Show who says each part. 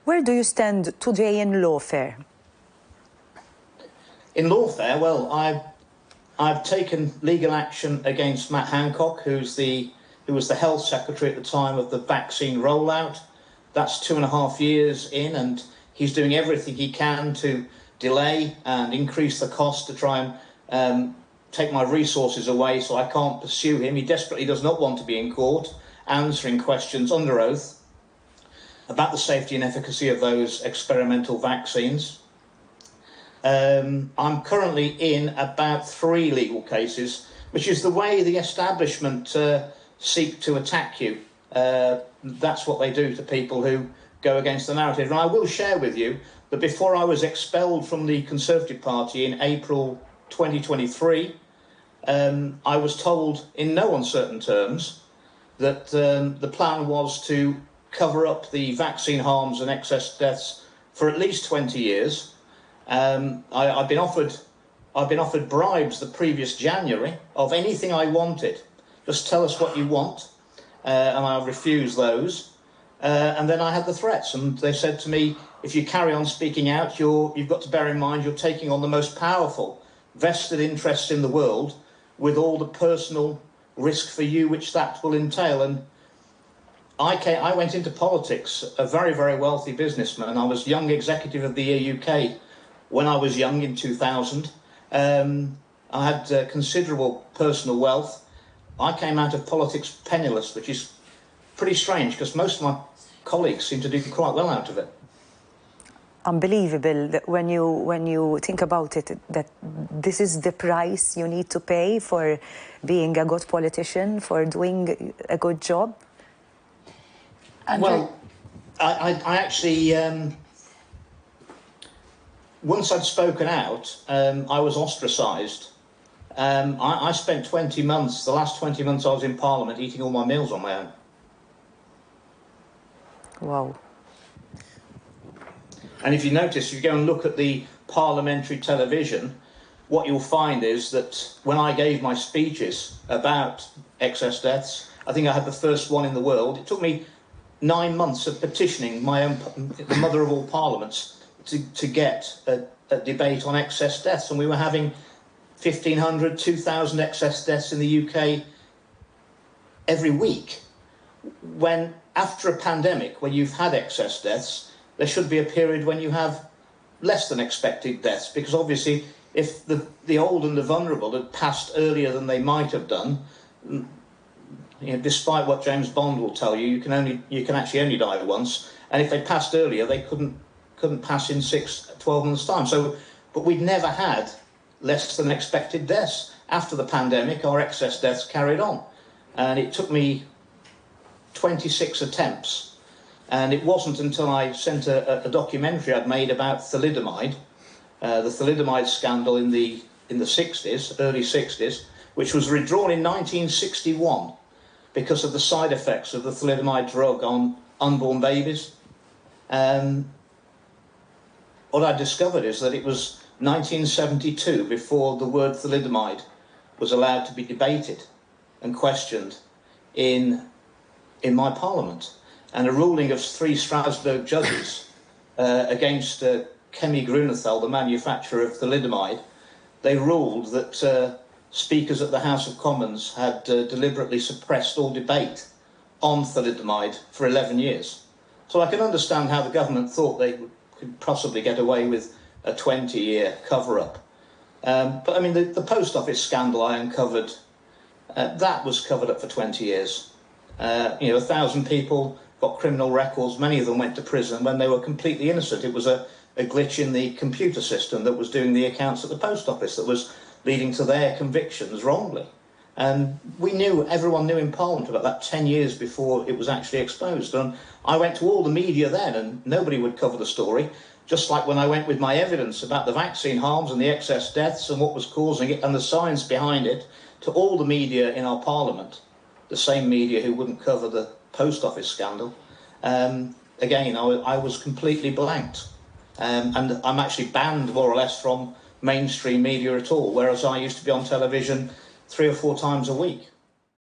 Speaker 1: Where do you stand today in lawfare?
Speaker 2: In lawfare, well, I've taken legal action against Matt Hancock, who was the health secretary at the time of the vaccine rollout. That's 2.5 years in, and he's doing everything he can to delay and increase the cost to try and take my resources away so I can't pursue him. He desperately does not want to be in court answering questions under oath about the safety and efficacy of those experimental vaccines. I'm currently in about 3 legal cases, which is the way the establishment seek to attack you. That's what they do to people who go against the narrative. And I will share with you that before I was expelled from the Conservative Party in April 2023, I was told in no uncertain terms that the plan was to cover up the vaccine harms and excess deaths for at least 20 years. I've been offered bribes the previous January of anything I wanted. Just tell us what you want, and I refused those. And then I had the threats, and they said to me, if you carry on speaking out, you've got to bear in mind you're taking on the most powerful vested interests in the world, with all the personal risk for you which that will entail. And I went into politics, a very, very wealthy businessman. I was young executive of the UK when I was young in 2000. I had considerable personal wealth. I came out of politics penniless, which is pretty strange because most of my colleagues seem to do quite well out of it.
Speaker 1: Unbelievable that when you think about it, that this is the price you need to pay for being a good politician, for doing a good job.
Speaker 2: Well, I actually, once I'd spoken out, I was ostracised. I spent 20 months, the last 20 months I was in Parliament, eating all my meals on my own.
Speaker 1: Wow.
Speaker 2: And if you notice, if you go and look at the parliamentary television, what you'll find is that when I gave my speeches about excess deaths, I think I had the first one in the world. It took me 9 months of petitioning the mother of all parliaments to get a debate on excess deaths. And we were having 1,500, 2,000 excess deaths in the UK every week. When, after a pandemic, when you've had excess deaths, there should be a period when you have less than expected deaths, because obviously if the old and the vulnerable had passed earlier than they might have done, you know, despite what James Bond will tell you, you can actually only die once, and if they passed earlier, they couldn't pass in 12 months' time. So, but we'd never had less than expected deaths. After the pandemic, our excess deaths carried on, and it took me 26 attempts. And it wasn't until I sent a documentary I'd made about thalidomide, the thalidomide scandal in the 60s, early 60s, which was withdrawn in 1961 because of the side effects of the thalidomide drug on unborn babies. What I discovered is that it was 1972 before the word thalidomide was allowed to be debated and questioned in my parliament. And a ruling of 3 Strasbourg judges against Kemi Grunethal, the manufacturer of thalidomide, they ruled that speakers at the House of Commons had deliberately suppressed all debate on thalidomide for 11 years. So I can understand how the government thought they could possibly get away with a 20-year cover-up. But I mean, the post office scandal I uncovered, that was covered up for 20 years. 1,000 people got criminal records, many of them went to prison when they were completely innocent. It was a glitch in the computer system that was doing the accounts at the post office that was leading to their convictions wrongly. And everyone knew in Parliament about that 10 years before it was actually exposed. And I went to all the media then and nobody would cover the story, just like when I went with my evidence about the vaccine harms and the excess deaths and what was causing it and the science behind it to all the media in our Parliament, the same media who wouldn't cover the post office scandal. Again, I was completely blanked. And I'm actually banned more or less from mainstream media at all, whereas I used to be on television 3 or 4 times a week.